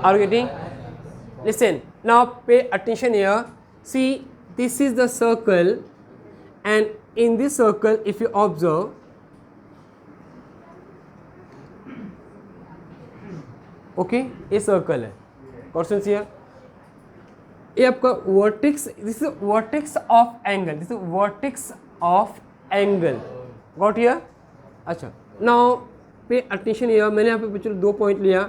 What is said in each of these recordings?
Are you getting? Listen, now pay attention here. See, this is the circle, and in this circle, if you observe, okay, ये circle है. Questions here? ये आपका vertex, this is vertex of angle, this is vertex of angle. Got here? अच्छा, now pay attention here. मैंने यहाँ पे चलो 2 point लिया,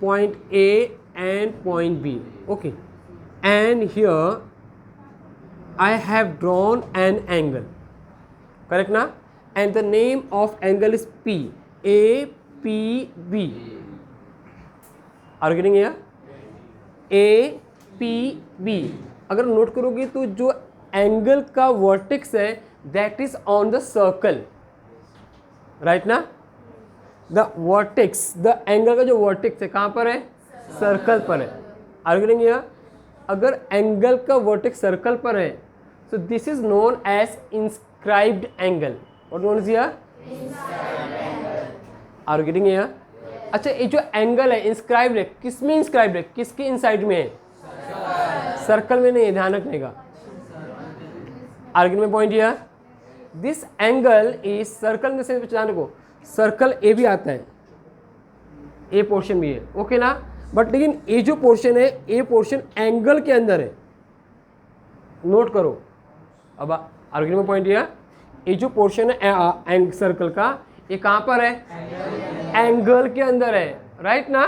point A and point B. Okay, and here I have drawn an angle, correct ना? And the name of angle is P, A P B. Are getting here? A P B. अगर note करोगे तो जो angle का vertex है that is on the circle, right ना? The vertex, the angle का जो वर्टेक्स है कहाँ पर है? सर्कल पर है. आर्गुमेंट हियर, अगर एंगल का वर्टेक्स सर्कल पर है so this is known as inscribed angle. What known is here? Are getting here? अच्छा, ये जो एंगल है इंस्क्राइब्ड है, किस में इंस्क्राइब्ड है? किसके इनसाइड में है? सर्कल में नहीं है, ध्यान रखने का. Argument point here, this angle is circle में से ध्यान रखो, सर्कल ए भी आता है, ए पोर्शन भी है, ओके ना? बट लेकिन ये जो पोर्शन है, ए पोर्शन एंगल के अंदर है. नोट करो. अब आर्गुमेंट पॉइंट हियर, ये जो पोर्शन है सर्कल का, ये कहाँ पर है? एंगल के अंदर है, राइट ना?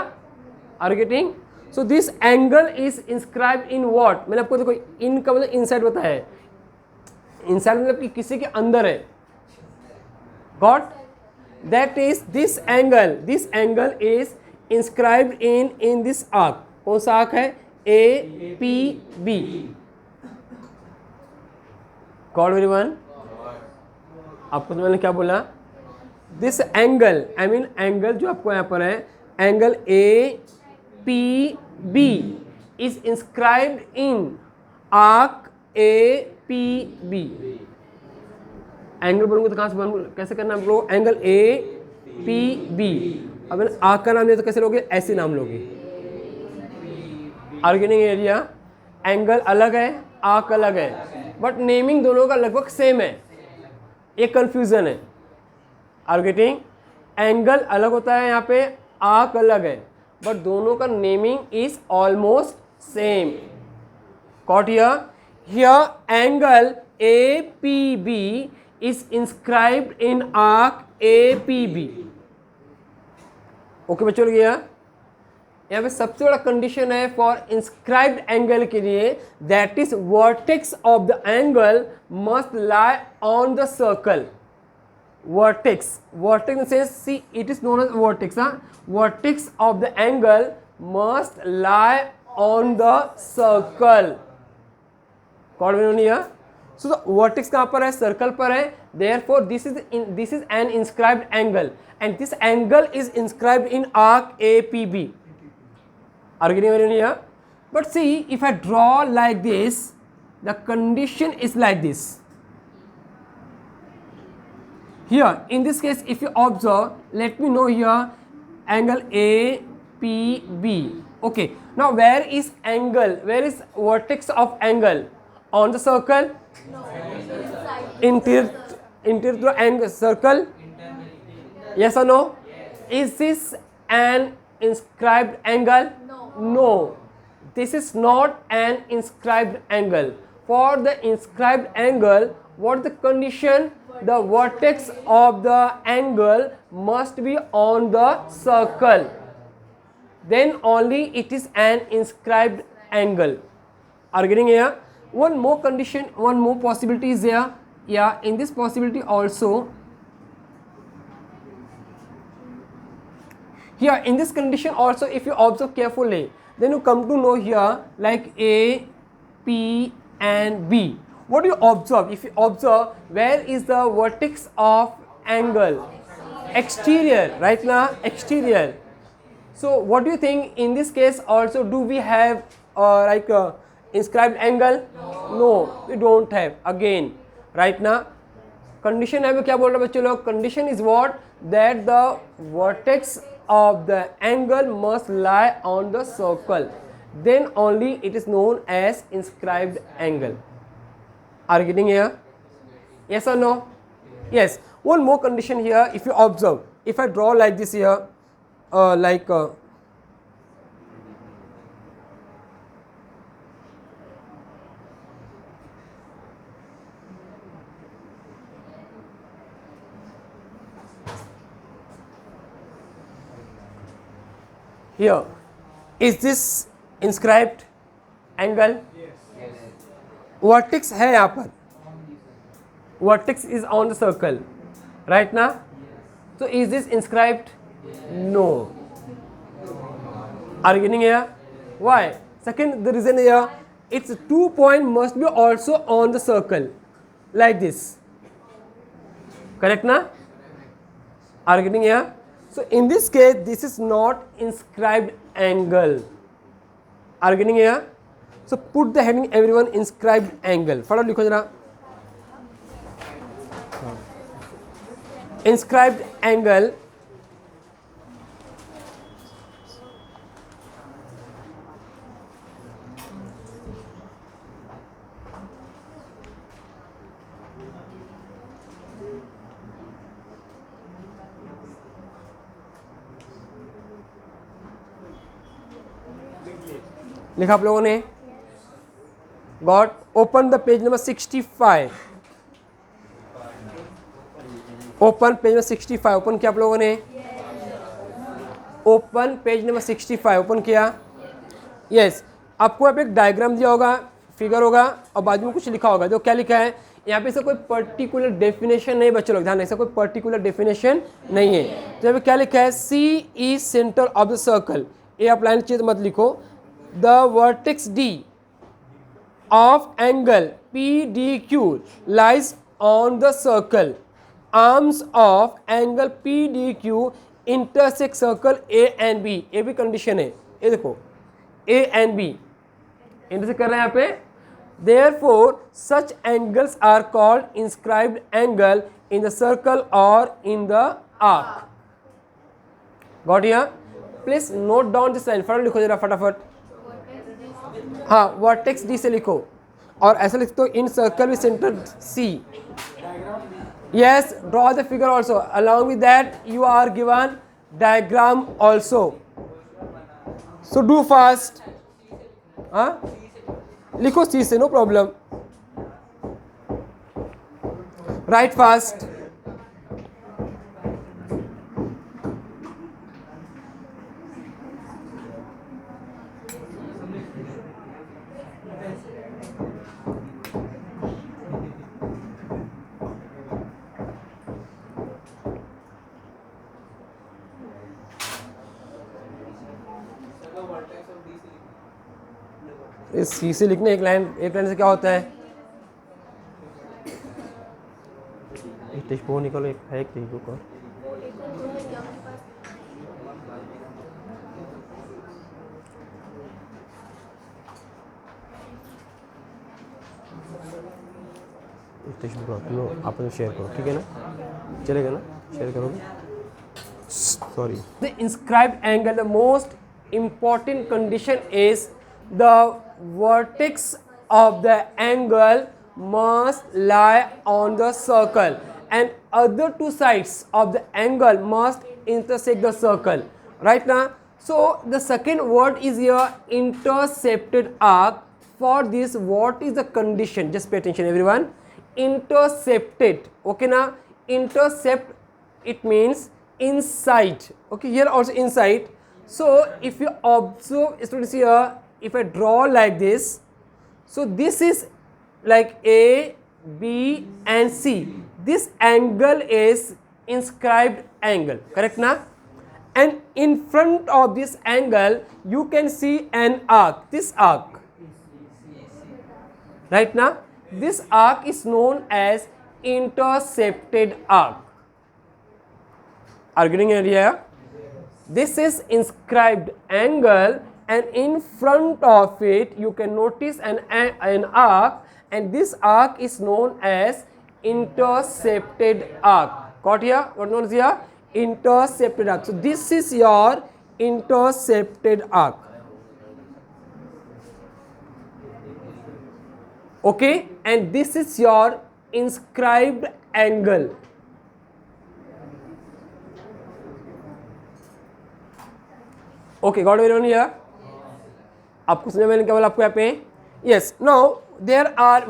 Are getting? So this angle is inscribed in what? मैंने आपको देखो इन का मतलब इनसाइड बताया है. इनसाइड मतलब कि किसी के अंदर है. Got? That is this angle. This angle is inscribed in this arc. कौन सा आर्क है? A P B. Got everyone? आपको मैंने क्या बोला? This angle, I mean angle जो आपको यहाँ पर है, angle A P B is inscribed in arc A P B. Angle बनूंगा तो कहाँ से बनूंगा, कैसे करना है लोग? Angle A P B. अब आर्क का नाम लिया तो कैसे लोगे? ऐसे नाम लोगे. आर्गेनिंग एरिया, एंगल अलग है, आर्क अलग है, बट नेमिंग दोनों का लगभग सेम है. एक कंफ्यूजन है. Are getting? एंगल अलग होता है यहाँ पे, आर्क अलग है, बट दोनों का naming is almost same. Got here? Here angle A P B is inscribed in arc A P B. Okay बच्चों, गया? यहाँ पे सबसे बड़ा कंडीशन है फॉर इंस्क्राइब्ड एंगल के लिए, that is vertex of the angle must lie on the circle. Vertex, vertex says, see, it is known as vertex. Vertex of the angle must lie on the circle. Got it here? So the vertex कहाँ पर है? Circle पर है. Therefore, this is an inscribed angle, and this angle is inscribed in arc APB. Are you getting it here? But see, if I draw like this, the condition is like this. Here, in this case, if you observe, let me know here, angle APB. Okay. Now, where is angle? Where is vertex of angle? On the circle? No. Inside. Interior through angle circle? Yes or no? Is this an inscribed angle? No. No. This is not an inscribed angle. For the inscribed angle, what is the condition? The vertex of the angle must be on the circle. Then only it is an inscribed angle. Are you getting here? One more condition, one more possibility is there. Yeah, in this possibility also, here in this condition also, if you observe carefully, then you come to know here like A, P and B. What do you observe? If you observe, where is the vertex of angle? Exterior, right now? Exterior. So what do you think in this case also, do we have like inscribed angle? No, we don't have. Again, right now condition है, क्या बोल रहे बच्चे लोग? Condition is what? That the vertex of the angle must lie on the circle. Then only it is known as inscribed angle. Are you getting here? Yes or no? Yes. One more condition here. If you observe, if I draw like this here, here, is this inscribed angle? Vertex है यहाँ पर, vertex is on the circle, right now? So is this inscribed? No. Are you getting here? Why? Second, the reason here, its 2 point must be also on the circle, like this. Correct na? Are you getting here? So in this case, this is not inscribed angle. Are you getting here? So put the heading everyone inscribed angle. फटाफट लिखो जरा. Inscribed angle लिखा आप लोगों ने. Got. Open the page number 65. Open page number 65. Open किया आप लोगों ने? Open page number 65. ओपन किया? यस. आपको यहाँ पे एक डायग्राम दिया होगा, फिगर होगा और बाजू में कुछ लिखा होगा. जो क्या लिखा है यहाँ पे, इसका कोई पर्टिकुलर डेफिनेशन नहीं बच्चे लोग ध्यान रखिए, कोई पर्टिकुलर डेफिनेशन नहीं है. तो यहाँ पे क्या लिखा है? C is centre of the circle. ये आप लाइन चीज मत लिखो. The vertex D of angle PDQ lies on the circle. Arms of angle PDQ intersect circle A and B. ये भी कंडीशन है. ये देखो A and B इंटरसेक्ट कर रहे हैं यहाँ पे. Therefore, such angles are called inscribed angle in the circle or in the arc. Got here? Please note down this line. फटाफट लिखो जरा फटाफट. हाँ, वर्टेक्स डी से लिखो और ऐसा लिख दो in circle with centre C. Yes, draw the figure also. Along with that you are given diagram also. So do fast. हाँ, लिखो सी से, नो प्रॉब्लम. Right fast. इस सी से लिखने एक लाइन से क्या होता है? एक टेक्स्ट वो निकलो, एक है एक टेक्स्ट बुक. टेक्स्ट बुक आप शेयर करो, ठीक है ना? चलेगा ना? शेयर करोगे? Sorry. The inscribed angle, the most important condition is the vertex of the angle must lie on the circle and other two sides of the angle must intersect the circle. Right now, so the second word is here, intercepted arc. For this, what is the condition? Just pay attention everyone. Intercepted. Okay now, intercept, it means inside. Okay, here also inside. So if you observe students here, if I draw like this, so this is like A, B and C. This angle is inscribed angle, correct na? And in front of this angle you can see an arc, this arc, right now. This arc is known as intercepted arc. Are you getting an idea? This is inscribed angle and in front of it you can notice an arc, and this arc is known as intercepted arc. Got here? What known is here? intercepted arc. So this is your intercepted arc. Okay, and this is your inscribed angle. Okay, got everyone here? आपको समझ में क्या बोला आपको यहाँ पे? Yes. Now there are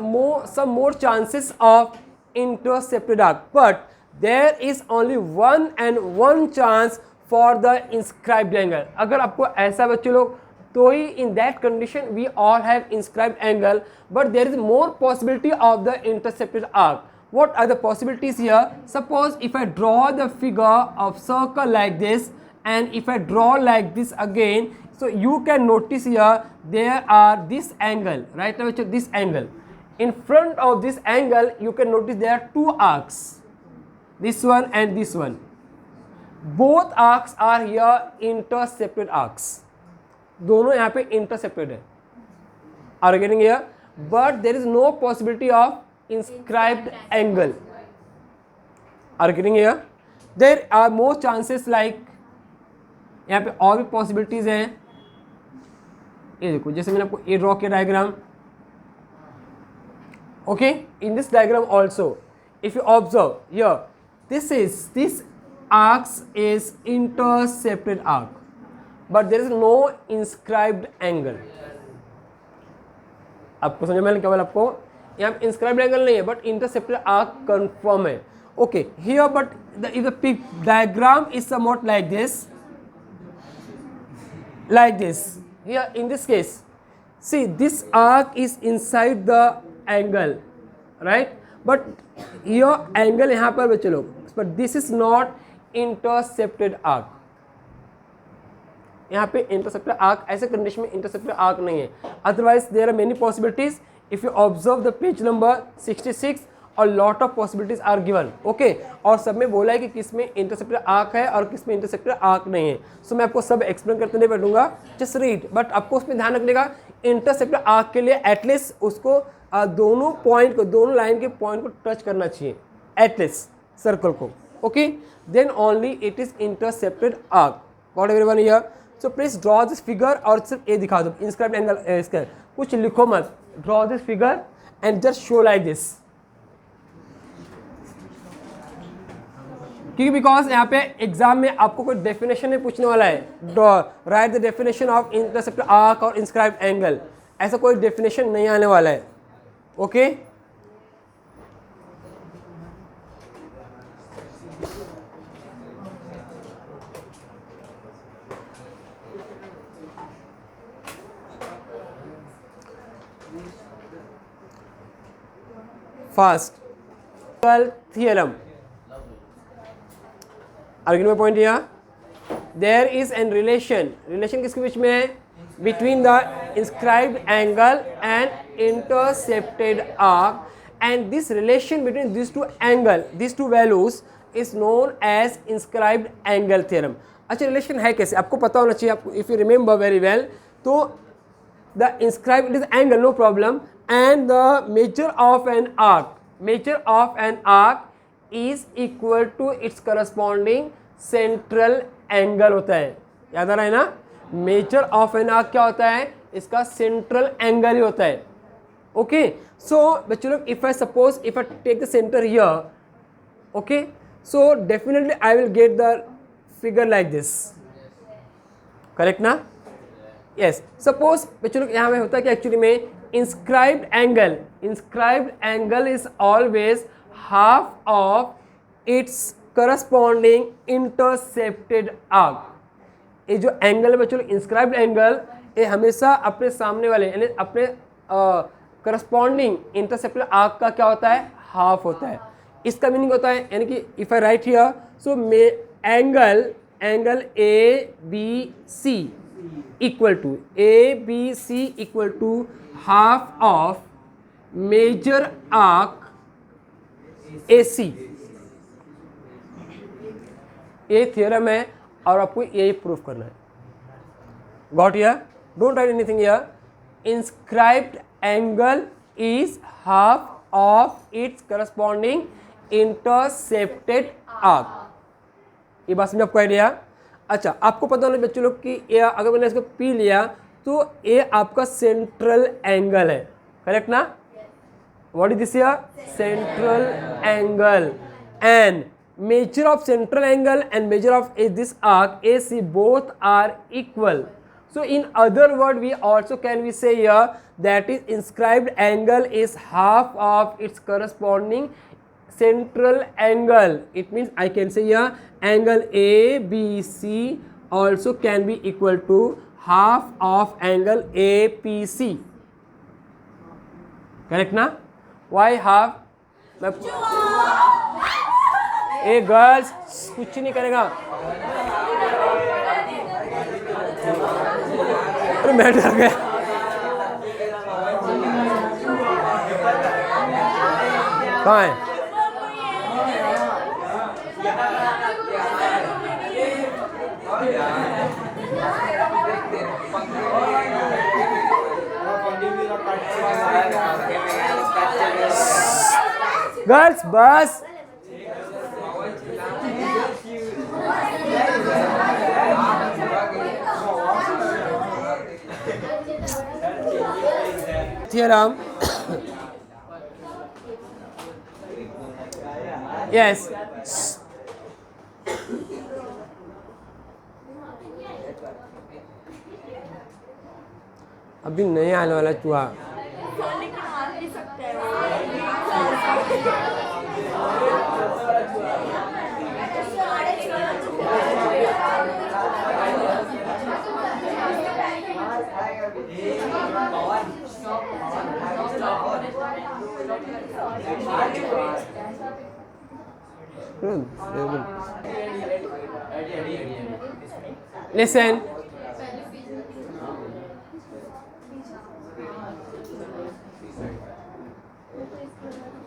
some more chances of intercepted arc, but there is only one chance for the inscribed angle. अगर आपको ऐसा बच्चे लोग तो ही in that condition we all have inscribed angle, but there is more possibility of the intercepted arc. What are the possibilities here? Suppose if I draw the figure of circle like this, and if I draw like this again, so you can notice here there are this angle, right now this angle. In front of this angle you can notice there are two arcs, this one and this one. Both arcs are here intercepted arcs. दोनों यहाँ पे intercepted है. Are you getting here? But there is no possibility of inscribed angle. Are you getting here? There are more chances like यहाँ पे और भी possibilities हैं. ये देखो जैसे मैंने आपको ये ड्रॉ किया diagram. Okay, in this diagram also, if you observe here, this arcs is intercepted arc, but there is no inscribed angle. आपको समझ में क्या बोला आपको? यहाँ पे inscribed angle नहीं है, but intercepted arc confirm है. Okay, here but if the diagram is somewhat like this. Here in this case, see this arc is inside the angle, right? But here angle यहाँ पर बच्चे लोग, but this is not intercepted arc. यहाँ पे intercepted arc ऐसे condition में intercepted arc नहीं है. Otherwise there are many possibilities. If you observe the page number 66, a lot of possibilities are given. Okay, और सब में बोला है कि किस में intercepted arc है और किस में intercepted arc नहीं है. So मैं आपको सब explain करते नहीं बैठूंगा. Just read. But आपको उसमें ध्यान रखने का intercepted arc के लिए at least उसको दोनों पॉइंट को, दोनों लाइन के पॉइंट को टच करना चाहिए, एटलीस्ट सर्कल को. Okay, then only it is intercepted arc. Got everyone here? So please draw this figure और सिर्फ ये दिखा दो इंस्क्राइब्ड एंगल. इसका कुछ लिखो मत, draw this figure and just show like this. क्योंकि बिकॉज यहाँ पे एग्जाम में आपको कोई डेफिनेशन नहीं पूछने वाला है. Right the definition of intercepted arc और इंस्क्राइब्ड एंगल, ऐसा कोई डेफिनेशन नहीं आने वाला है. Okay, first theorem. Argument point here, there is an relation किसके बीच में है? Between the inscribed angle and intercepted arc, and this relation between these two values is known as inscribed angle theorem. अच्छा, relation है कैसे आपको पता होना चाहिए. आपको if you remember very well, तो the inscribed is angle, no problem, and the measure of an arc is equal to its corresponding central angle होता है. याद आ रहा है ना? मेजर ऑफ एन आर्क क्या होता है? इसका सेंट्रल एंगल ही होता है. ओके, सो बच्चों लोग if I take the centre here, okay, so definitely I will get the figure like this. Correct ना? यस. सपोज बच्चों लोग यहाँ में होता है कि एक्चुअली में inscribed angle is always half of its corresponding intercepted arc. ये जो एंगल है बच्चों, इंस्क्राइब्ड एंगल, ये हमेशा अपने सामने वाले यानी अपने करस्पॉन्डिंग इंटरसेप्टेड आर्क का क्या होता है? हाफ होता है. इसका मीनिंग होता है यानी कि if I write here, so मे angle A B C equal to half of major arc A C. ये थियरम है और आपको यही प्रूफ करना है. Got here? Don't write anything here. Inscribed angle is half of its corresponding intercepted arc. ये बात समझ आपको आइडिया। अच्छा, आपको पता होना बच्चों लोग कि ये अगर मैंने इसको पी लिया तो ये आपका सेंट्रल एंगल है, करेक्ट ना? What is this here? Central angle. And measure of central angle and measure of this arc AC both are equal. So in other word we also can we say here that is inscribed angle is half of its corresponding central angle. It means I can say here angle ABC also can be equal to half of angle APC. Correct ना? Why half? A girls कुछ नहीं करेगा। अरे मैं डर गया। कहाँ है? गर्ल्स बस theorem. Yes. अभी नहीं आने वाला चूहा। Listen.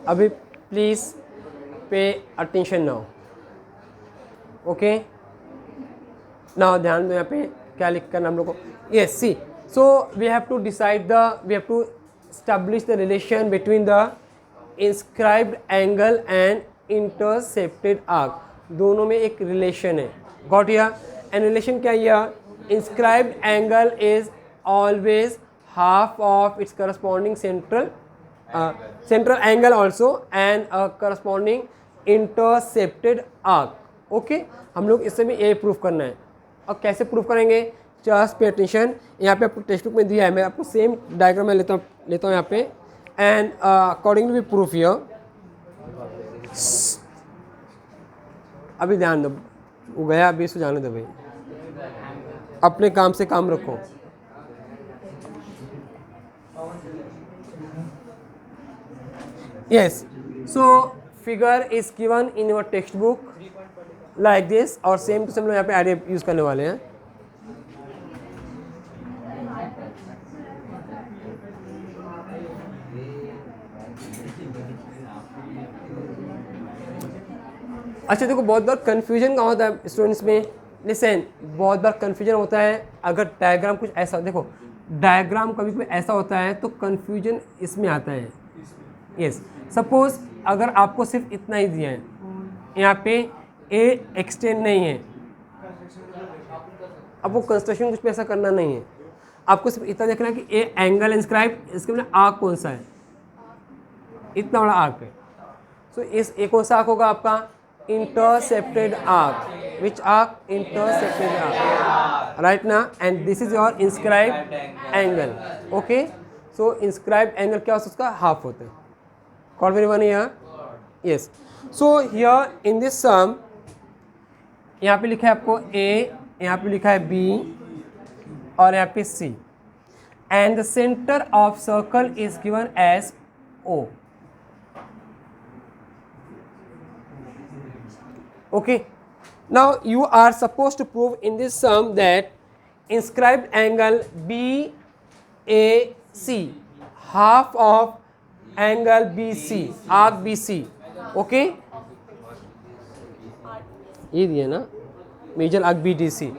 अभी please pay attention now, okay? Now ध्यान दो यहाँ पे क्या लिख कर हम लोग को। Yes, see, so we have to decide we have to establish the relation between the inscribed angle and intercepted arc. दोनों में एक रिलेशन है, गॉट हियर? एंड रिलेशन क्या है? inscribed angle is always half of its corresponding central angle also and a corresponding intercepted arc. Okay, हम लोग इससे भी ये प्रूव करना है। और कैसे प्रूव करेंगे? Just pay attention. यहाँ पे आपको टेक्स्ट बुक में दिया है, मैं आपको सेम डायग्राम में लेता हूँ यहाँ पे। And accordingly we proof here. अभी ध्यान दो, वो गया, अभी इसको जाने दो भाई, अपने काम से काम रखो। Yes, so figure is given in your text book like this, और सेम टू सेम लोग यहाँ पे आइडिया यूज करने वाले हैं। अच्छा देखो, बहुत बार कन्फ्यूजन का होता है स्टूडेंट्स में। लिसन, बहुत बार कन्फ्यूजन होता है अगर डायग्राम कुछ ऐसा, देखो डायग्राम कभी कोई ऐसा होता है तो कन्फ्यूजन इसमें आता है। यस, सपोज अगर आपको सिर्फ इतना ही दिया है, यहाँ पे ए एक्सटेंड नहीं है, अब वो कंस्ट्रक्शन कुछ पे ऐसा करना नहीं है, आपको सिर्फ इतना देखना है कि ए एंगल इंस्क्राइब, इसके मतलब आर्क कौन सा है, इतना बड़ा आर्क है। सो इस ए कौन सा आर्क होगा आपका? intercepted arc. Which arc? Intercepted arc. Right now, and this is your inscribed angle. Okay, so inscribed angle क्या होता है? उसका half होता है। Got everyone here? Yes. So here in this sum, यहाँ पे लिखा है आपको A, यहाँ पे लिखा है B, और यहाँ पे C, and the center of circle is given as O. Okay, now you are supposed to prove in this sum that inscribed angle BAC half of angle BC, arc BC. Okay, ये दिया ना, major arc BDC।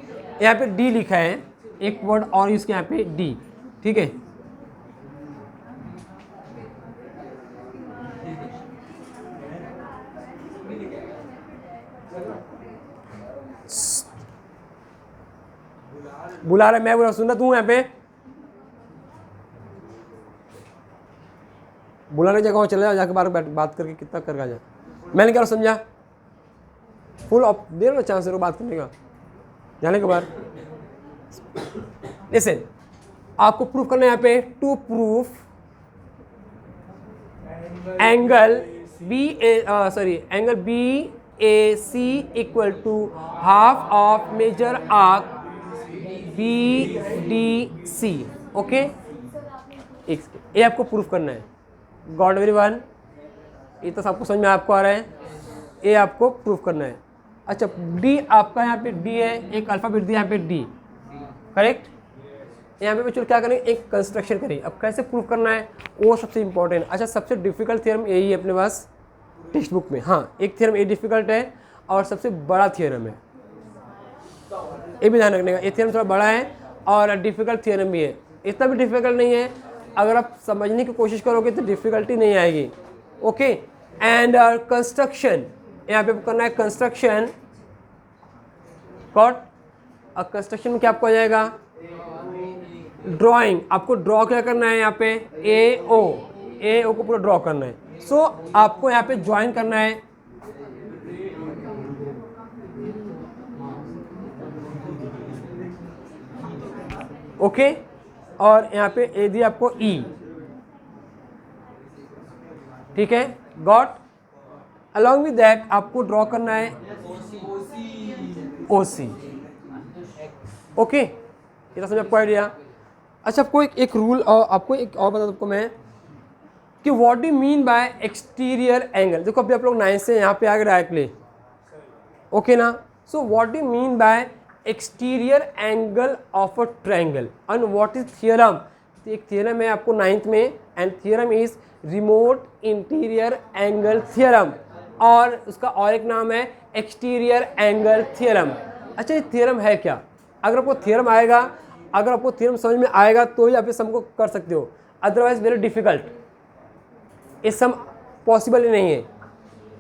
यहाँ पे D लिखा है, एक word और इसके यहाँ पे D, ठीक है? बुला रहा है, मैं बुला सुन रहा तू यहाँ पे बुलाने जगह चले जाओ, जाके बाहर बात करके कितना कर जा। मैंने क्या समझा, full of they low chance बात करने का, जाने के बाद लिसन आपको प्रूफ करना है यहाँ पे, to proof angle angle B A C equal to half of major arc B D C. Okay, ये आपको प्रूफ करना है। गॉड वेरी वन, ये तो सबको समझ में आपको आ रहा है, ये आपको प्रूफ करना है। अच्छा, डी आपका यहाँ पे डी है, एक अल्फाबेट दिया यहाँ पे डी, करेक्ट। यहाँ पे चलो क्या करें, एक कंस्ट्रक्शन करें। अब कैसे प्रूफ करना है वो सबसे इंपॉर्टेंट। अच्छा, सबसे डिफिकल्ट थ्योरम यही है अपने पास टेक्स्ट बुक में। हाँ, एक थ्योरम ये डिफिकल्ट है और सबसे बड़ा थ्योरम है, ये भी ध्यान रखने का। ये थ्योरम थोड़ा बड़ा है और डिफिकल्ट थ्योरम भी है, इतना भी डिफिकल्ट नहीं है। अगर आप समझने की कोशिश करोगे तो डिफिकल्टी नहीं आएगी। ओके, एंड कंस्ट्रक्शन यहाँ पे करना है, कंस्ट्रक्शन गॉट। अब कंस्ट्रक्शन में क्या आपको आ जाएगा, ड्राइंग। आपको ड्रॉ क्या करना है यहाँ पे, ए ओ को पूरा ड्रॉ करना है। सो आपको यहाँ पे ज्वाइन करना है, ओके और यहाँ पे ए दी आपको ई, ठीक है, गॉट। अलॉन्ग विद दैट आपको ड्रॉ करना है ओ सी। ओके, ये तो समझ आपको आइडिया। अच्छा, आपको एक रूल और आपको एक और बता दूँ आपको मैं कि what do mean by exterior angle. देखो अभी आप लोग 9 से यहाँ पे आ गए डायरेक्टली, ओके ना। So what do mean by exterior angle of a triangle and what is theorem. तो एक थियरम है आपको 9th में, and theorem is remote interior angle theorem, और उसका और एक नाम है एक्सटीरियर एंगल थियरम। अच्छा, ये थियरम है क्या? अगर आपको थियरम आएगा, अगर आपको थियरम समझ में आएगा तो ही आप इस सम को कर सकते हो, अदरवाइज वेरी डिफिकल्ट, ये सम पॉसिबल ही नहीं है।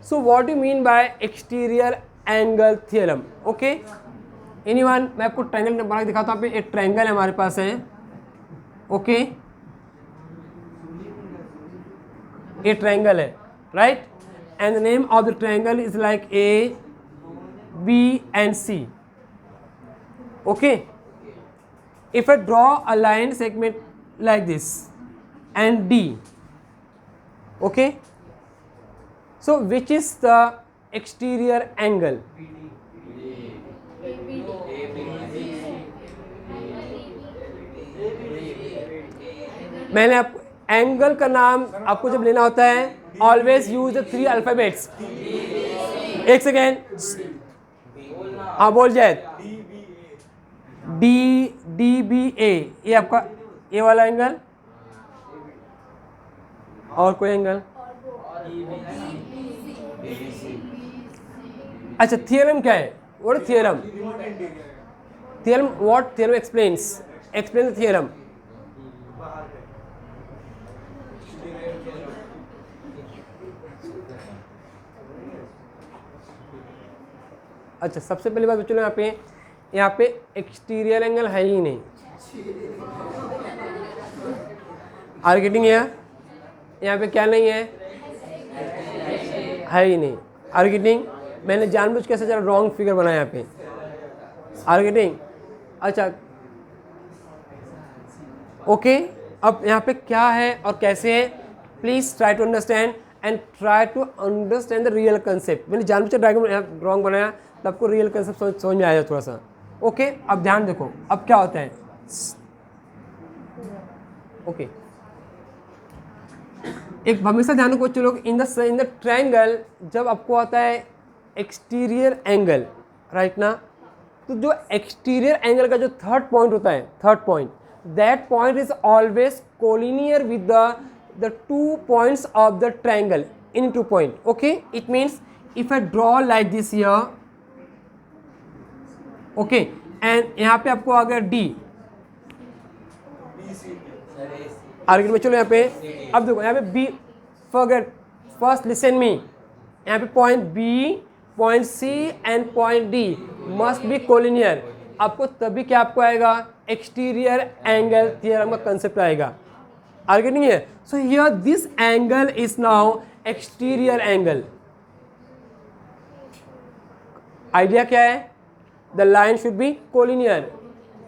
So what do mean by exterior angle theorem? Okay anyone, मैं आपको ट्रायंगल बना के दिखाता हूँ। एक ट्रायंगल है हमारे पास है, ओके ये ट्रायंगल है, right, and the name of the triangle is like A B and C. Okay, if I draw a line segment like this and D, okay, so which is the exterior angle? मैंने आपको angle का नाम आपको जब लेना होता है, always use the 3 alphabets. एक सेकेंड, हाँ बोल जाए, डी बी ए, ये आपका ए वाला एंगल, और कोई एंगल। अच्छा, थियरम क्या है? What theorem? Theorem, what theorem explains, explain the theorem. अच्छा, सबसे पहली बात चलो यहाँ पे एक्सटीरियर एंगल है ही नहीं। आर गेटिंग है? यहाँ पे क्या नहीं है ही नहीं। Are getting? मैंने जानबूझ के जरा रॉन्ग फिगर बनाया यहाँ पे। Are getting? अच्छा ओके, अब यहाँ पे क्या है और कैसे है, please try to understand and try to understand the real concept. मैंने जानबूझ के डायग्राम रॉन्ग बनाया, तब आपको रियल कंसेप्ट समझ में आया थोड़ा सा। ओके, अब ध्यान देखो अब क्या होता है। ओके, एक हमेशा ध्यान रखो चलो, इन द ट्रायंगल जब आपको आता है एक्सटीरियर एंगल, राइट ना, तो जो एक्सटीरियर एंगल का जो थर्ड पॉइंट होता है, third point, that point is always collinear with the 2 points of the triangle in 2 point. Okay, it means if I draw like this here, okay, and यहाँ पे आपको आ गया डी, आर्गुमेंट में चलो यहाँ पे। अब देखो यहाँ पे B, forget, first listen me, यहाँ पे point B, point C and point D must be collinear. आपको तभी क्या आपको आएगा एक्सटीरियर एंगल थ्योरम का कंसेप्ट आएगा। आगे नहीं है। So here this angle is now exterior angle. Idea क्या है? The line should be collinear,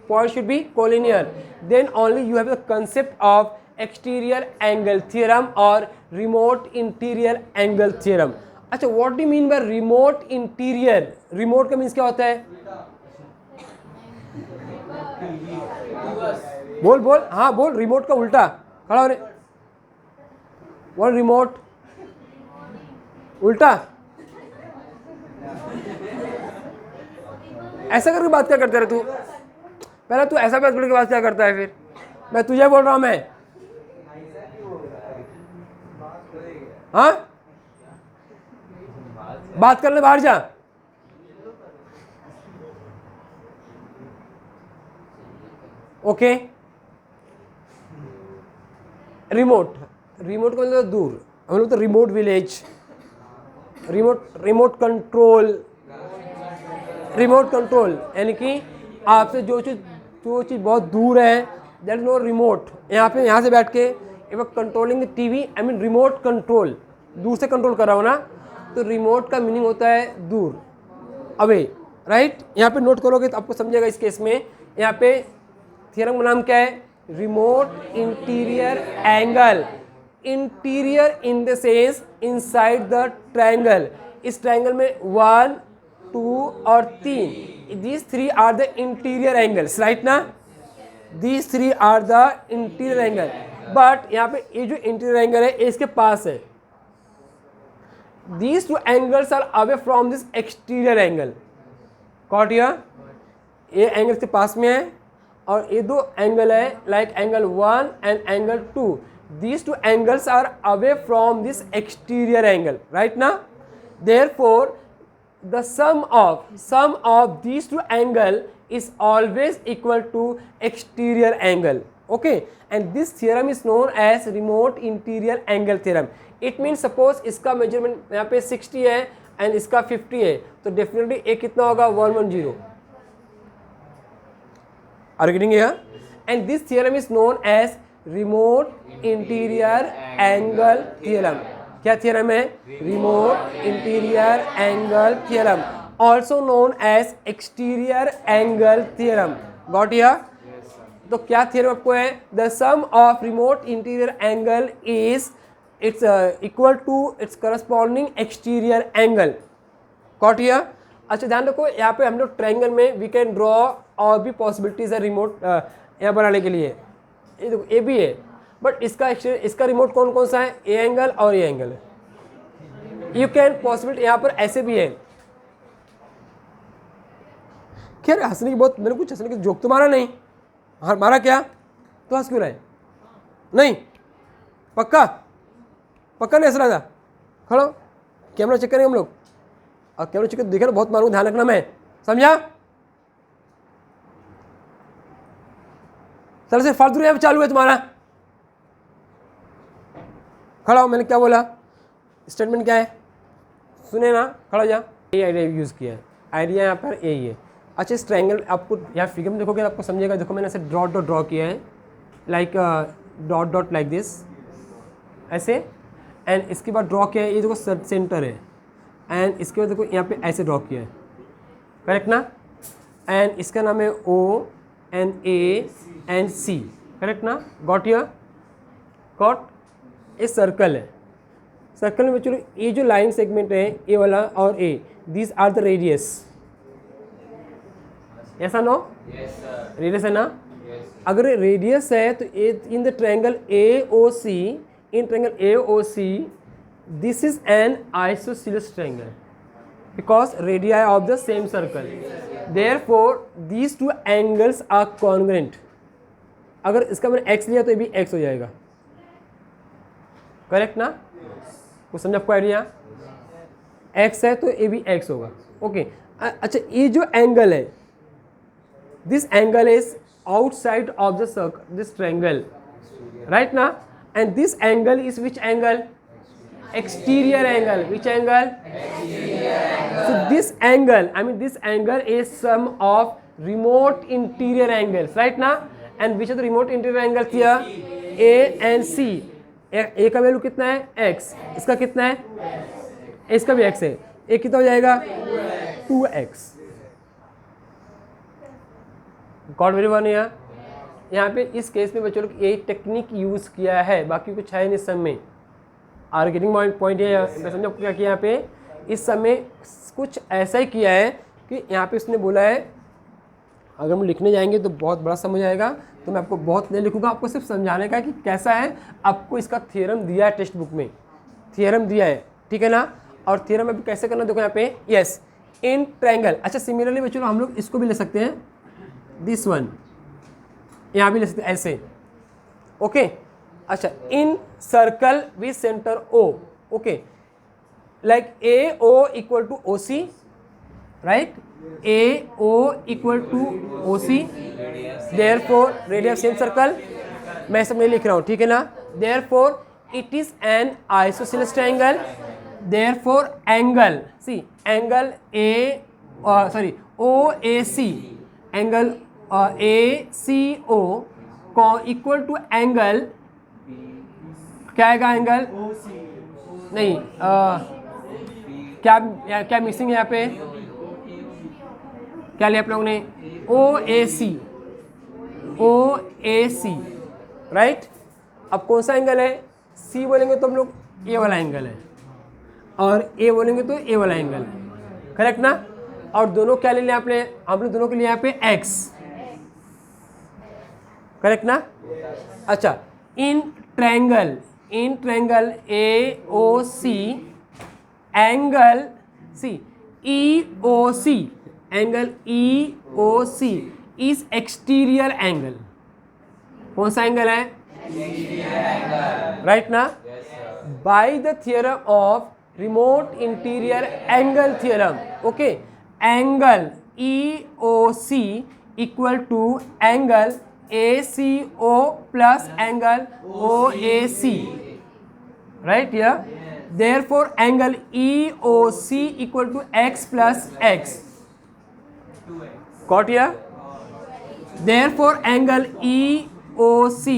point should be collinear, then only you have the concept of exterior angle theorem or remote interior angle theorem. अच्छा, what do you mean by remote interior? remote का means क्या होता है? बोल बोल, हाँ बोल, remote का उल्टा खड़ा हो रहे, बोल रिमोट उल्टा, ऐसा करके बात क्या करते रहे तू? पहले तू ऐसा बात बोल के बात क्या करता है? फिर मैं तुझे बोल रहा हूं, मैं हाँ बात करने बाहर जा। ओके, रिमोट, रिमोट का मतलब दूर, हम लोग तो remote village, remote control, remote control यानी कि आपसे जो चीज़ बहुत दूर है, दैट इज नो रिमोट। यहाँ से बैठ के if controlling the TV, I mean remote control, दूर से कंट्रोल कर रहा हो ना, तो रिमोट का मीनिंग होता है दूर, अवे, राइट। यहाँ पे नोट करोगे तो आपको समझेगा इस केस में। यहाँ पे थ्योरम का नाम क्या है? Remote interior angle. Interior in the sense inside the triangle. इस ट्रायंगल में 1, 2 और 3, these 3 are the interior angles, right ना? These 3 are the interior angle, but यहाँ पे ये जो interior angle है, ये इसके पास है। These 2 angles are away from this exterior angle. Got here? ये एंगल इसके पास में है और ये 2 एंगल है, like angle 1 and angle 2. These 2 angles are away from this exterior angle, right ना? Therefore the sum of these 2 angle is always equal to exterior angle. Okay, and this theorem is known as remote interior angle theorem. It means suppose इसका measurement यहाँ पे 60 है and इसका 50 है, तो definitely A कितना होगा? 110. Are you getting here? And this theorem is known as remote interior angle theorem. क्या थ्योरम है? Remote interior angle theorem, also known as exterior angle theorem. Got here? तो क्या थ्योरम आपको है? The sum of remote interior angle is its equal to its corresponding exterior angle. Got here? अच्छा ध्यान रखो, यहाँ पे हम लोग ट्रायंगल में वी कैन ड्रॉ और भी पॉसिबिलिटीज है रिमोट यहाँ बनाने के लिए। ये देखो ए भी है, बट इसका रिमोट कौन कौन सा है? ए एंगल और ए एंगल है। यू कैन पॉसिबिलिटी यहाँ पर ऐसे भी है। खैर हंसने की बहुत, मैंने कुछ हंसने की जोक तो मारा नहीं। हाँ मारा क्या? तो हंस क्यों रहे? नहीं पक्का पक्का नहीं हंस रहा था। खड़ो, कैमरा चेक करेंगे हम लोग, और कैमरा चेक देखे ना, बहुत मारूंगा, ध्यान रखना, मैं समझा? चल से फालतू यहाँ पे चालू है तुम्हारा। खड़ा हो, मैंने क्या बोला? स्टेटमेंट क्या है? सुने ना, खड़ा जा। ये आइडिया यूज़ किया है, आइडिया यहाँ पर यही है। अच्छा इस ट्रायंगल आपको यहाँ फिगर में देखोगे आपको समझेगा। देखो मैंने ऐसे डॉट डॉट ड्रॉ किया है, like dot dot like this ऐसे, एंड इसके बाद ड्रॉ किया है, ये देखो सेंटर है, एंड इसके बाद देखो यहाँ पे ऐसे ड्रॉ किया है, करेक्ट ना? एंड इसका नाम है O and A and C, correct ना? Got here? गॉट? ये सर्कल है, सर्कल में चलो ये जो लाइन सेगमेंट है ए वाला और ए, दीज आर द रेडियस, ऐसा नो? रेडियस है ना? अगर रेडियस है तो in the triangle AOC, in triangle AOC this is an isosceles triangle because radii of the same circle, therefore these two angles are congruent. अगर इसका मैंने x लिया तो ये भी x हो जाएगा, करेक्ट ना? कुछ समझ आपको आइडिया? x है तो ये भी x होगा, ओके। अच्छा ये जो एंगल है, this angle is outside of the circle, this triangle, right ना? And this angle is which angle? Exterior angle. Which angle? Exterior angle. So this angle, I mean this angle is sum of remote interior angles, right now? And which are the remote interior angles here? A and C. A का value कितना है? x. इसका कितना है? इसका भी x है. A कितना हो जाएगा? 2x. Got very one. यहाँ पे इस केस में बच्चों लोग ये टेक्निक यूज़ किया है, बाकी कुछ है नहीं इस समय. आर गेटिंग पॉइंट है. समझो क्या किया यहाँ पे. इस समय कुछ ऐसा ही किया है कि यहाँ पे उसने बोला है अगर हम लिखने जाएंगे तो बहुत बड़ा समझ आएगा, तो मैं आपको बहुत नहीं लिखूंगा, आपको सिर्फ समझाने का कि कैसा है. आपको इसका थियरम दिया है टेक्स्ट बुक में, थियरम दिया है, ठीक है ना. और थियरम अभी कैसे करना देखो यहाँ पे. Yes, in triangle. अच्छा, सिमिलरली बच्चों हम लोग इसको भी ले सकते हैं, दिस वन यहाँ भी ले सकते हैं ऐसे. ओके. अच्छा, in circle with centre O. Okay, like A O equal to O C, right. A O equal to O C, therefore radius same circle. मैं सब नहीं लिख रहा हूँ, ठीक है ना. Therefore it is an isosceles triangle. Therefore angle, C angle A sorry O A C, angle A C O equal to angle क्या आएगा? एंगल नहीं, क्या मिसिंग है यहाँ पे? क्या लिया आप लोगों ने? ओ A C, O A C, right. अब कौन सा एंगल है? सी बोलेंगे तो हम लोग ए वाला एंगल है, और ए बोलेंगे तो ए वाला एंगल है, करेक्ट ना. और दोनों क्या ले लिया आपने? हम लोग दोनों के लिए यहाँ पे x, करेक्ट ना. अच्छा, in triangle A O C, angle C E O C, angle E O C is exterior angle. कौन सा एंगल है? राइट ना. By the theorem of remote interior angle theorem. Okay, angle E O C equal to angle A C O plus angle O A C, right. Here therefore angle EOC equal to x plus x. Got here? Therefore angle EOC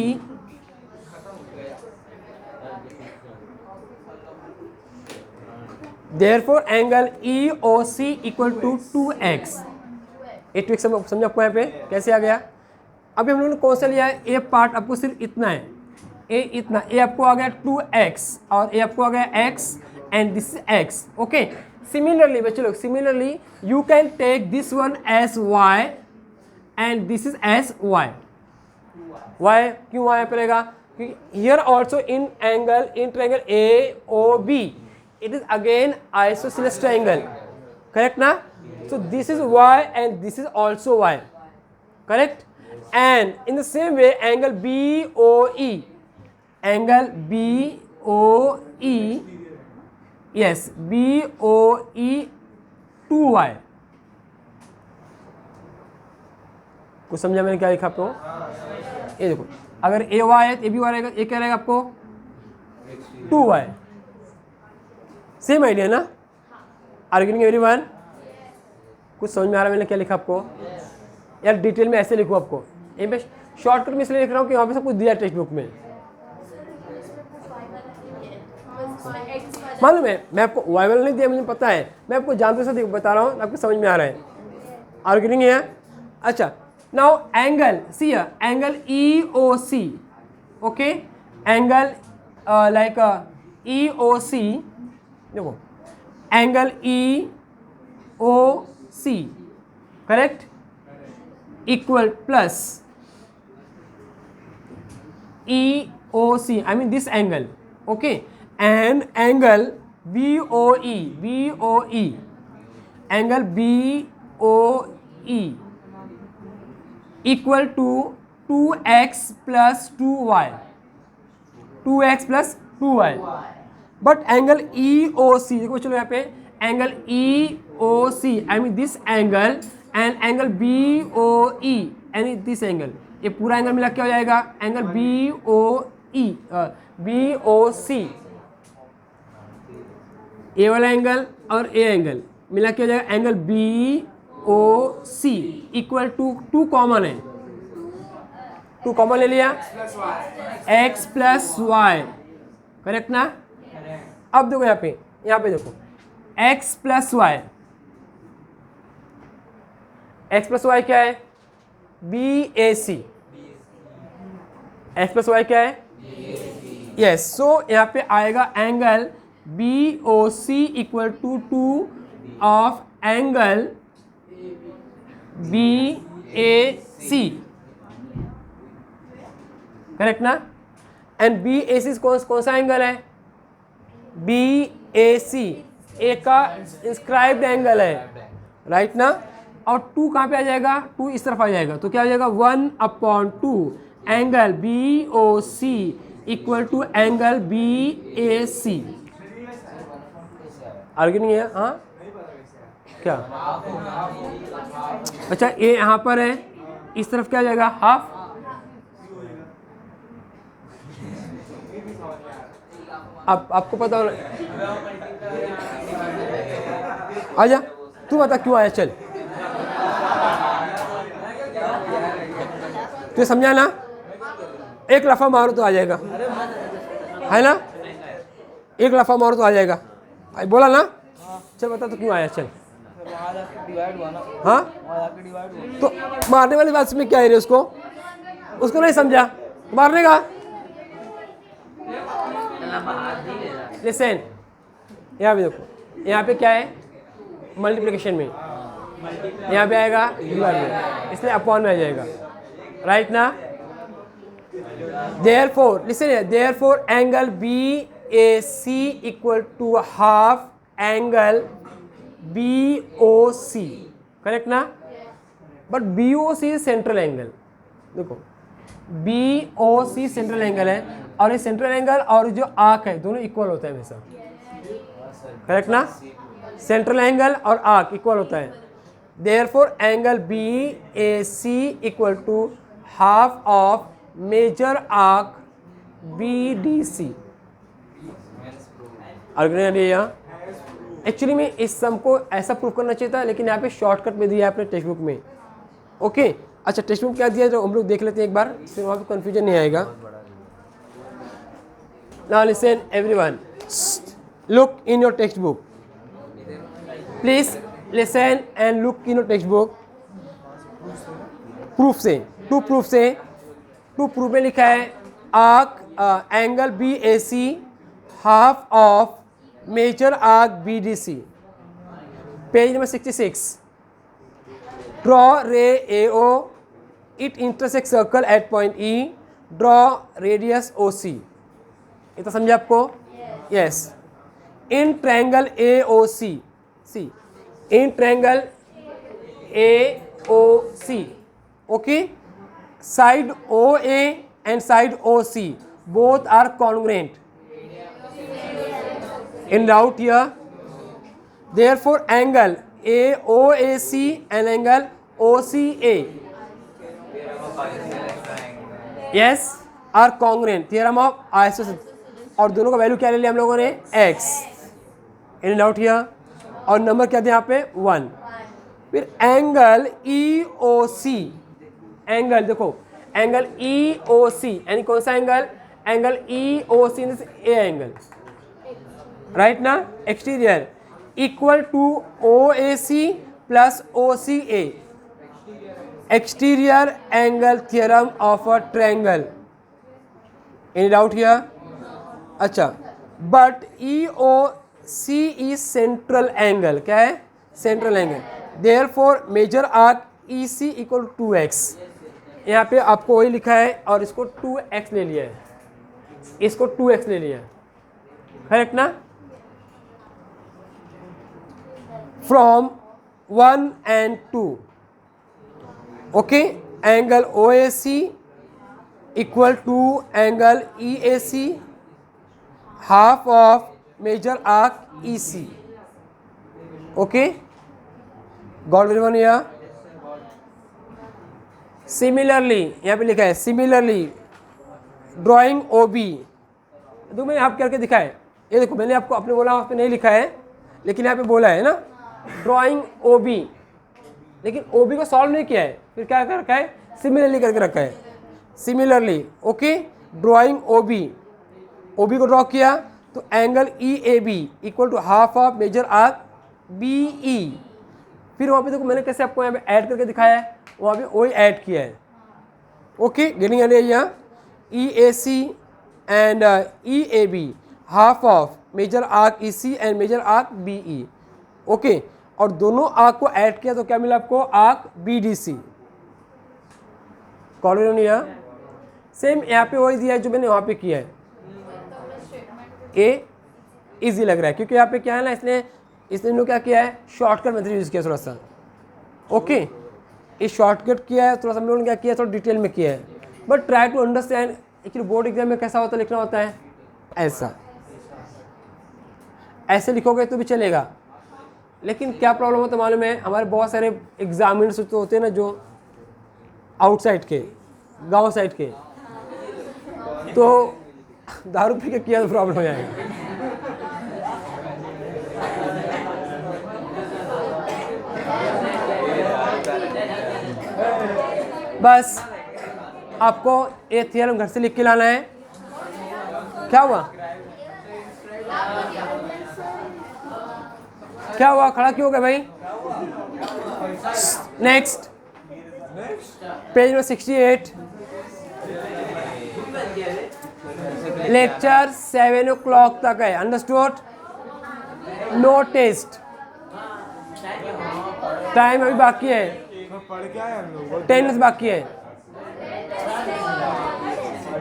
equal to 2x. ये trick समझो आपको यहाँ पे कैसे आ गया. अभी हम लोगों ने कौन सा लिया है? ए पार्ट आपको सिर्फ इतना है, ए इतना. ए आपको आ गया 2x और ए आपको आ गया x and this x. Okay. Similarly बच्चों लोग, similarly you can take this one as y and this is as y. y क्यों y पे रहेगा? क्योंकि here also in triangle A O B it is again isosceles triangle, correct ना. So this is y and this is also y, correct. And in the same way angle B O E, angle B O E, yes B O E 2y. कुछ समझा मैंने क्या लिखा आपको? ये देखो, अगर ए वाई है तो ए बी वाई रहेगा. ये क्या रहेगा आपको? 2y. सेम आइडिया ना. Arguing everyone. कुछ समझ में आ रहा है मैंने क्या लिखा आपको? यार डिटेल में ऐसे लिखूँ आपको. ये मैं शॉर्टकट में इसलिए लिख रहा हूँ कि वहाँ पे सब कुछ दिया टेक्स्ट बुक में. मालूम है, मैं आपको वाई वाला नहीं दिया, मुझे पता है. मैं आपको जानते से बता रहा हूँ, आपको समझ में आ रहा है. आर्ग्यूइंग है. अच्छा, now angle C, angle E O C. Okay, angle like E O C. देखो, angle E O C, correct, equal plus E O C, I mean this angle. Okay. and angle BOE, angle BOE equal to 2x plus 2y, 2x plus 2y. But angle EOC, देखो चलो यहाँ पे angle EOC, I mean this angle and angle BOE, and this angle, ये पूरा angle मिला क्या हो जाएगा? एंगल BOC, ए वाला एंगल और ए एंगल मिला क्या हो जाएगा? Angle O C equal to 2 common है, 2 कॉमन ले लिया, x प्लस वाई, करेक्ट ना। अब देखो यहाँ पे देखो x plus y, x plus y क्या है, B A C, x plus y क्या है, यस। सो यहाँ पे आएगा angle B O C equal to 2 of angle B A C, correct ना। एंड बी ए सी कौन सा एंगल है, बी ए सी ए का इंस्क्राइब्ड एंगल है, राइट ना। और 2 कहाँ पे आ जाएगा, 2 इस तरफ आ जाएगा, तो क्या हो जाएगा 1/2 angle B O C equal to angle B A C. Argue नहीं है, हाँ क्या, अच्छा ए यहाँ पर है, इस तरफ क्या आ जाएगा, हाफ। अब आपको पता हो, आजा तू बता क्यों आया, चल तू समझा ना, एक लफा मारो तो आ जाएगा, है ना, एक लफा मारो तो आ जाएगा, बोला ना। चल बता तो क्यों आया, चल। हाँ तो मारने वाली बात में क्या है रे, उसको नहीं समझा, मारने का। लिसन, यहाँ पे देखो, यहाँ पे क्या है, मल्टीप्लिकेशन में, यहाँ पे आएगा डिवाइड में, इसलिए अपॉन में आ जाएगा, राइट ना। Therefore listen, therefore angle B A C equal to half angle B O C, correct ना। But B O C central angle, देखो B O C central angle है, और ये सेंट्रल एंगल और जो आर्क है दोनों इक्वल होता है हमेशा, करेक्ट ना। सेंट्रल एंगल और आर्क इक्वल होता है, therefore angle B A C equal to half of major arc B D C. यहाँ एक्चुअली में इस सम को ऐसा प्रूव करना चाहिए था, लेकिन यहाँ पे शॉर्टकट में दिया है अपने टेक्स्ट बुक में, ओके। अच्छा टेक्स्ट बुक क्या दिया जो हम लोग देख लेते हैं एक बार, फिर वहाँ पे कंफ्यूजन नहीं आएगा। Now listen everyone, look in your textbook, please listen and look in your textbook. Proof से, टू प्रूफ में लिखा है arc angle B A C half of major arc B D C, page number 66। Draw ray A O, it intersect circle at point E, draw radius O C. ये तो समझे आपको, yes. In triangle A O C, in triangle A O C, okay, side O A and side O C both are congruent in doubt here, therefore angle AOAC and angle OCA, yes, are congruent, theorem of isosceles। और दोनों का value क्या ले लिया हम लोगों ने, x, any doubt here. और नंबर क्या दिया यहाँ पे, 1। फिर एंगल EOC, एंगल देखो एंगल EOC यानी कौन सा angle, angle EOC a angle, right ना, exterior equal to OAC plus OCA, exterior angle theorem of a triangle. Any doubt here? अच्छा, but EOC is central angle, क्या है, central angle, therefore major arc EC equal to 2x। यहाँ पे आपको वही लिखा है और इसको 2x ले लिया है, इसको 2x ले लिया है, करेक्ट ना। From 1 and 2, okay, angle OAC equal to angle EAC half of major arc EC, okay, got everyone here? Similarly यहाँ पे लिखा है, सिमिलरली ड्राइंग OB, तो मैंने आप करके दिखाया, ये देखो मैंने आपको अपने बोला, वहाँ पे नहीं लिखा है लेकिन यहाँ पे बोला है ना, ड्राइंग OB लेकिन ओ बी को सॉल्व नहीं किया है, फिर क्या कर रखा है, सिमिलरली करके रखा है, similarly. Okay, drawing O B को ड्रॉ किया तो angle E A B equal to half of major arc B E. फिर वहाँ पे देखो मैंने कैसे आपको यहाँ पे ऐड करके दिखाया है, वहाँ पे वही ऐड किया है। Okay, getting area E A C and E A B half of major arc E C and major arc B E. Okay, और दोनों आर्क को ऐड किया तो क्या मिला आपको, arc B D C. Coordinate यहाँ सेम यहाँ पे वही दिया है जो मैंने वहाँ पे किया है। ए इजी लग रहा है क्योंकि यहाँ पे क्या है ना, इसने क्या किया है, शॉर्टकट मेथड यूज़ किया थोड़ा सा। ओके, ये शॉर्टकट किया है, थोड़ा सा हम लोगों ने क्या किया, थोड़ा डिटेल में किया है, but try to understand. Actually board exam में कैसा होता है, लिखना होता है ऐसा, ऐसे लिखोगे तो भी चलेगा, लेकिन क्या प्रॉब्लम होता है मालूम है, हमारे बहुत सारे एग्जामिनर्स तो होते हैं ना जो आउटसाइड के, गांव साइड के, तो दारू पी के किया तो प्रॉब्लम हो जाएगा। बस आपको ये थ्योरम घर से लिख के लाना है। क्या हुआ, क्या हुआ, खड़ा क्यों हो गया भाई? Next page number 68, lecture 7 o'clock तक है, अंडरस्टूड? नो टेस्ट, टाइम अभी बाकी है, 10 मिनट बाकी है।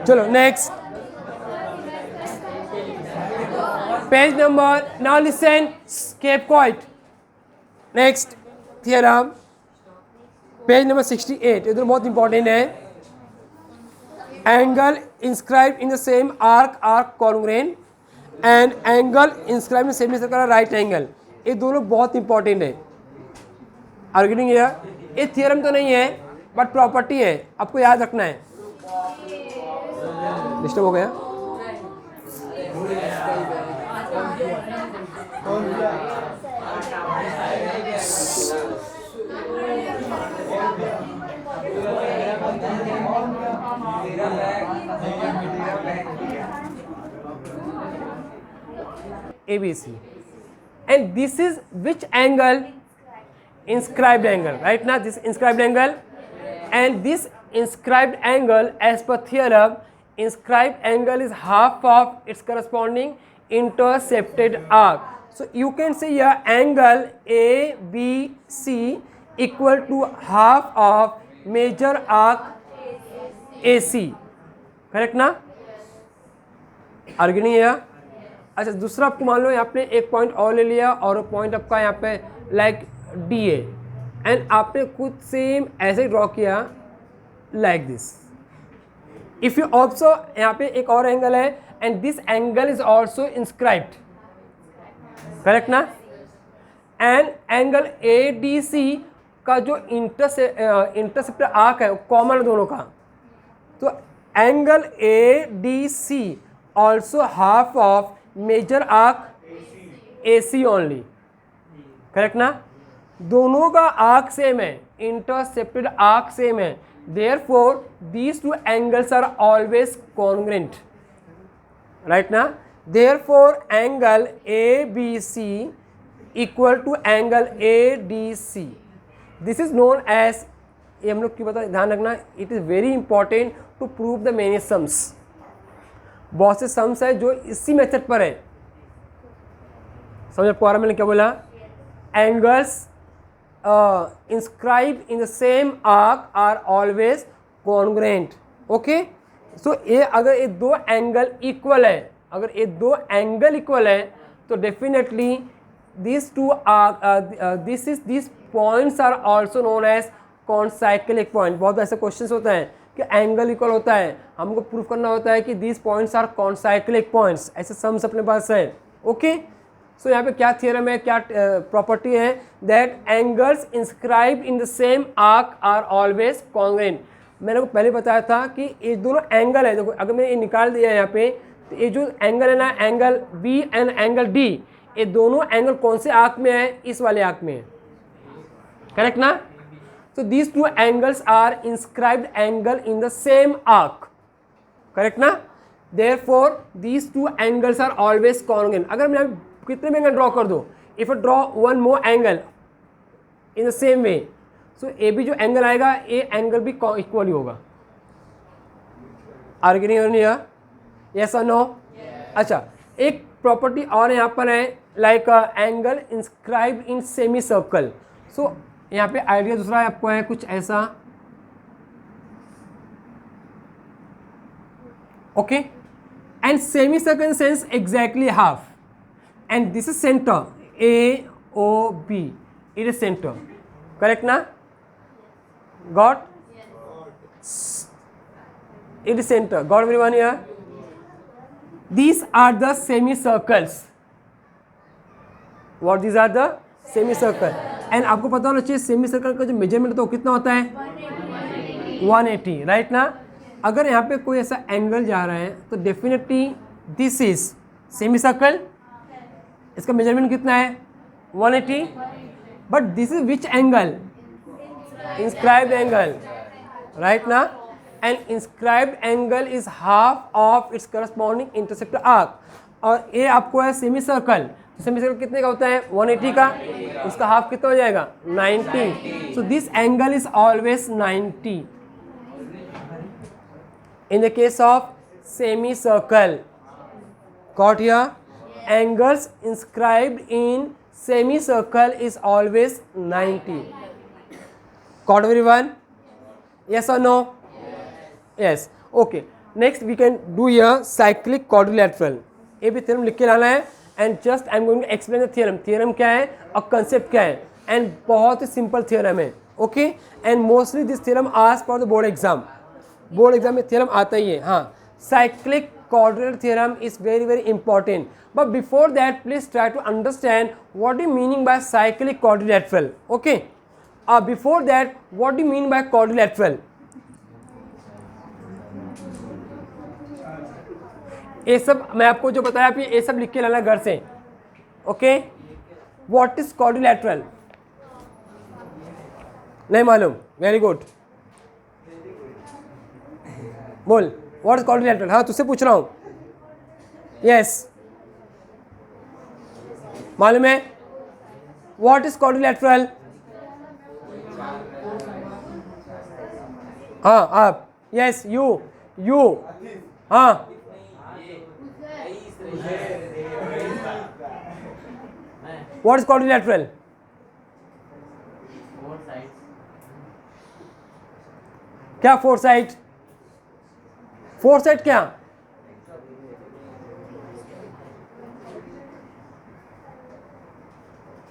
चलो next page number, now listen scapegoat. Next theorem page number 68, इधर बहुत इंपॉर्टेंट है। Angle inscribe in the same arc arc congruent and angle inscribe in semicircle right angle, ये दोनों बहुत इंपॉर्टेंट है। आर्ग्यूइंग ये थियरम तो नहीं है बट प्रॉपर्टी है, आपको याद रखना है। डिस्टर्ब हो गया, ABC, and this is which angle? Inscribed angle, right? Now this inscribed angle, and this inscribed angle as per theorem, inscribed angle is half of its corresponding intercepted arc. So you can say here angle ABC equal to half of major arc AC, correct ना? Arguing है। अच्छा, दूसरा आपको मान लो यहाँ पे एक point और ले लिया और पॉइंट आपका यहाँ पे लाइक डी ए, एंड आपने खुद सेम ऐसे ड्रॉ किया like this. If you also, यहाँ पे एक और एंगल है and this angle is also inscribed, correct ना? And angle A D C का जो इंटरसेप्टर आर्क है कॉमन है दोनों का, तो angle A D C also half of major arc A C only, correct ना? दोनों का आर्क सेम है, इंटरसेप्टेड आर्क सेम है, therefore these two angles are always congruent, right ना? Therefore angle A B C equal to angle A D C, this is known as, ये हम लोग की बता ध्यान रखना, it is very important to prove the many sums. बहुत से सम्स है जो इसी मेथड पर है, समझ आपको आ रहा मैंने क्या बोला? Angles inscribe in the same arc are always congruent. Okay, so ये अगर ये दो एंगल इक्वल है, अगर ये दो एंगल इक्वल है तो definitely this two are this points are also known as concyclic point. बहुत ऐसे क्वेश्चंस होते हैं कि एंगल इक्वल होता है, हमको प्रूफ करना होता है कि these points are concyclic points, ऐसे सम्स अपने पास है। ओके, सो यहाँ पे क्या थियरम है, क्या प्रॉपर्टी है? That angles inscribe in the same arc are always congruent. मैंने को पहले बताया था कि ये दोनों एंगल है, देखो अगर मैंने ये निकाल दिया यहाँ पे, तो ये जो एंगल है ना, angle B and angle D, ये दोनों एंगल कौन से आर्क में है? इस वाले आर्क में है, करेक्ट ना? So these two angles are inscribed angle in the same arc. Correct ना? Therefore these two angles are always congruent. अगर मैं कितने भी एंगल ड्रॉ कर दूँ, if I draw one more angle in the same way, so AB जो angle आएगा A angle भी इक्वली होगा. आर्ग्यूइंग और नहीं है? Yes or no? अच्छा, एक प्रॉपर्टी और यहाँ पर है, like angle inscribed in semicircle. So यहाँ पे आइडिया दूसरा आपको है कुछ ऐसा. Okay, and semicircle in sense exactly half, and this is centre A O B, it is centre. Correct ना? Got? It is center. Got everyone here? These are the semicircles. What these are the semicircle. And आपको पता होना चाहिए semicircle का जो measurement तो कितना होता है 180, राइट ना? अगर यहाँ पे कोई ऐसा एंगल जा रहा है तो डेफिनेटली दिस इज semicircle. इसका मेजरमेंट कितना है 180. But this is which angle? Inscribed angle, right ना? And inscribed angle is half of its corresponding intersector arc. और ये आपको है सेमी सर्कल. सेमी सर्कल कितने का होता है 180 का, उसका हाफ कितना हो जाएगा 90. सो this angle is always 90 in the case of semi circle. Got here? Angles inscribed in semi circle is always 90. Got everyone? Yes और no? Yes. Okay. Next we can do here cyclic quadrilateral. ये भी theorem लिख के लाना है. And just I'm going to explain the theorem. Theorem क्या है और concept क्या है. And बहुत ही simple theorem है. Okay. And mostly this theorem asked for the board exam. Board exam में theorem आता ही है. हाँ. Cyclic quadrilateral theorem is very very important. But before that, please try to understand what do you meaning by cyclic quadrilateral. Okay. Before that, what do you mean by quadrilateral? ये सब मैं आपको जो बताया आप ये सब लिख के लाना घर से. ओके. What is quadrilateral? नहीं मालूम? Very good. बोल व्हाट इज क्वाड्रिलैटरल. हाँ तुझसे पूछ रहा हूँ. यस मालूम है? What is quadrilateral? हाँ आप. Yes you. हाँ What is quadrilateral? क्या फोर साइड? फोर साइड क्या?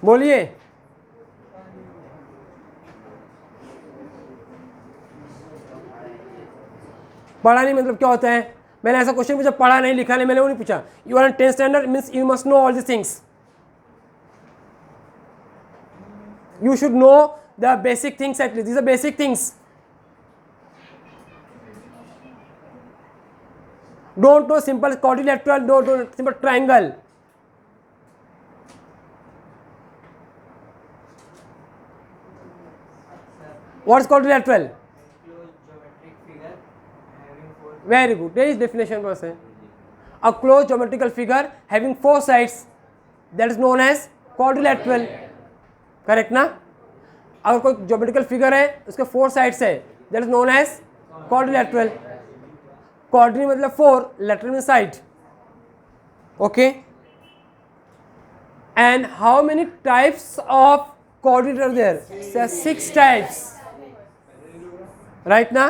बोलिए. पढ़ा नहीं मतलब क्या होता है? मैंने ऐसा क्वेश्चन पूछा, पढ़ा नहीं लिखा नहीं, मैंने वो नहीं पूछा. You are in 10th standard means you must know all this things. You should know the basic things at least. These are basic things. Don't know simple quadrilateral, don't know simple triangle. What is quadrilateral? Very good. There is definition person. A closed geometrical figure having four sides, that is known as quadrilateral. Correct ना? अगर कोई geometrical figure है उसके four sides है, that is known as quadrilateral. Quadri मतलब four, lateral में side. Okay. And how many types of quadrilateral there? 6 types. Right ना?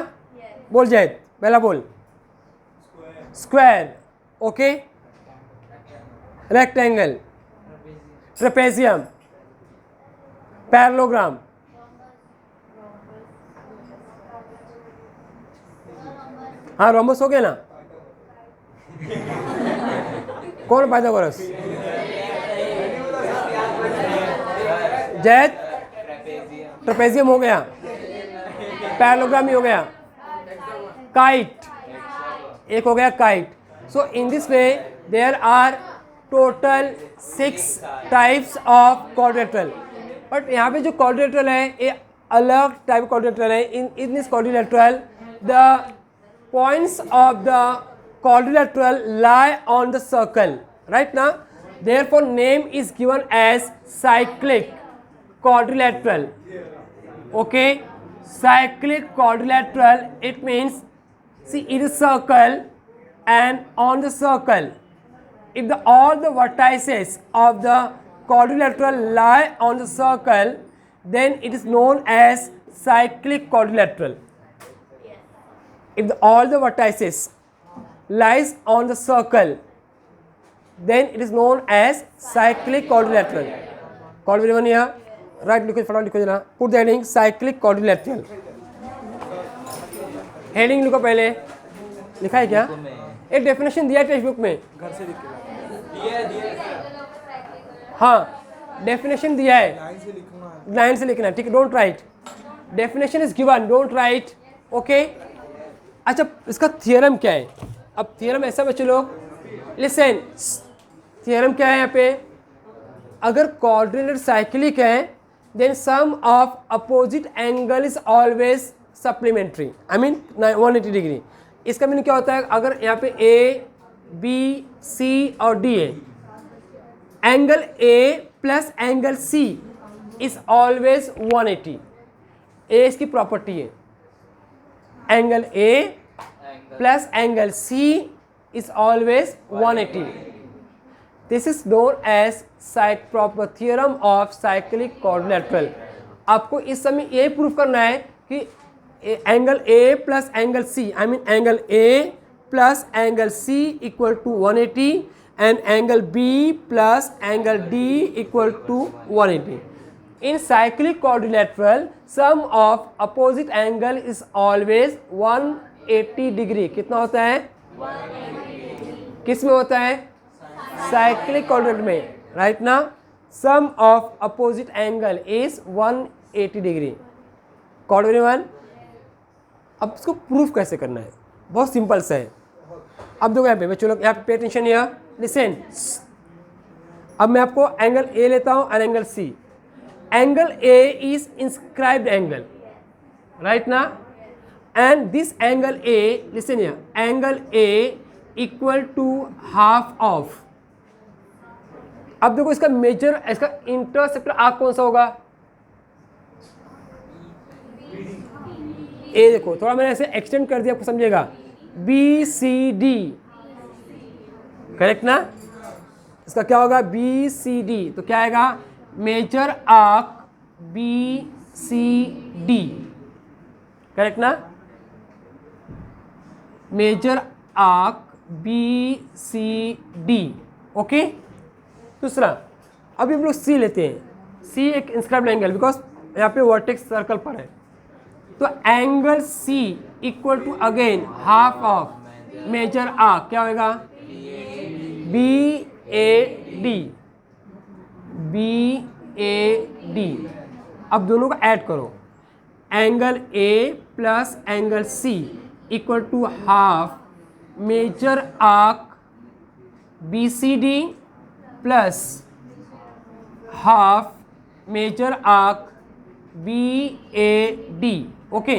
बोल जाए पहला बोल. Square. Okay. Rectangle. Trapezium. Parallelogram. हाँ रोमबस हो गया ना? कौन पाइथागोरस? जैद. ट्रेपेजियम हो गया. पैरेललोग्राम ही हो गया. काइट एक हो गया kite. So in this way there are total 6 types of quadrilateral. But यहाँ पे जो क्वाड्रिलैटरल है ये अलग टाइप क्वाड्रिलेटरल है. In this quadrilateral the points of the quadrilateral lie on the circle, right now. Therefore name is given as cyclic quadrilateral. Okay, cyclic quadrilateral, it means, see, it is circle, and on the circle, if all the vertices of the quadrilateral lie on the circle, then it is known as cyclic quadrilateral. If all the vertices lies on the circle, then it is known as cyclic quadrilateral. Call everyone here. Right, लिखो फटाफट लिखो जरा. Put the heading cyclic quadrilateral. Heading लिखो पहले. लिखा है क्या? एक डेफिनेशन दिया है टेक्स्ट बुक में. घर से हाँ, डेफिनेशन दिया है. लाइन से लिखना है. ठीक है, don't write. Definition is given, don't write. Okay. अच्छा, इसका थियरम क्या है? अब थियरम ऐसा बच्चे लोग लिसन. थियरम क्या है यहाँ पे? अगर क्वाड्रिलेटरल साइक्लिक है then sum of opposite angle is always supplementary, I mean 180 degree. इसका मीनिंग क्या होता है? अगर यहाँ पे ए बी सी और डी है, angle A plus angle C is always 180. ए इसकी प्रॉपर्टी है. Angle A plus angle C is always 180. This is known as proper theorem of cyclic quadrilateral. आपको इस समय ये प्रूव करना है कि angle A plus angle C, I mean angle A plus angle C equal to 180 and angle B plus angle D equal to 180. In cyclic quadrilateral, sum of opposite angle is always 180 degree. कितना होता है? 180. किस में होता है? Cyclic quadrilateral में. Right now, sum of opposite angle is 180 degree. Got everyone? अब इसको प्रूफ कैसे करना है? बहुत सिंपल सा है. अब देखो यहाँ पे बच्चों लोग, यहाँ पे पे अटेंशन हियर. लिसन. अब मैं आपको एंगल ए लेता हूँ और angle C. Angle A is inscribed angle, right now, and this angle A, listen here, angle A equal to half of. अब देखो इसका मेजर, इसका इंटरसेप्टर आर्क कौन सा होगा? ए देखो, थोड़ा मैंने ऐसे एक्सटेंड कर दिया, आपको समझेगा. बी सी डी, करेक्ट ना? इसका क्या होगा? B C D. तो क्या आएगा? Major arc B C D, correct ना? Major arc B C D. Okay. दूसरा, अभी हम लोग सी लेते हैं. सी एक इंस्क्राइब्ड एंगल, बिकॉज यहाँ पे वर्टेक्स सर्कल पर है. तो angle C equal to again half of major arc. क्या होगा? B A D. B A D. अब दोनों को ऐड करो. Angle A plus angle C equal to half major arc B C D plus half major arc B A D. Okay.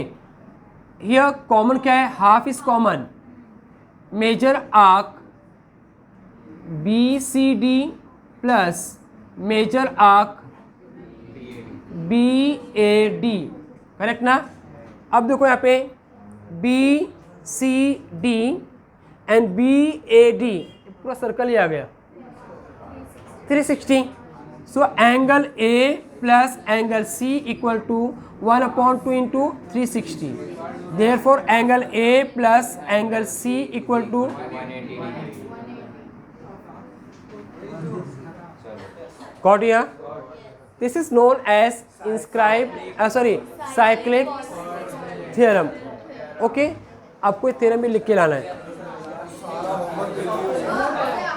Here common क्या है? Half is common. Major arc B C D plus major arc B A D, correct ना? अब देखो यहाँ पे B C D and B A D, पूरा circle ही आ गया. 360. So angle A plus angle C equal to 1/2 into 360. Therefore angle A plus angle C equal to 180. Got here? This is known as cyclic theorem. Okay? आपको ये theorem भी लिख के लाना है.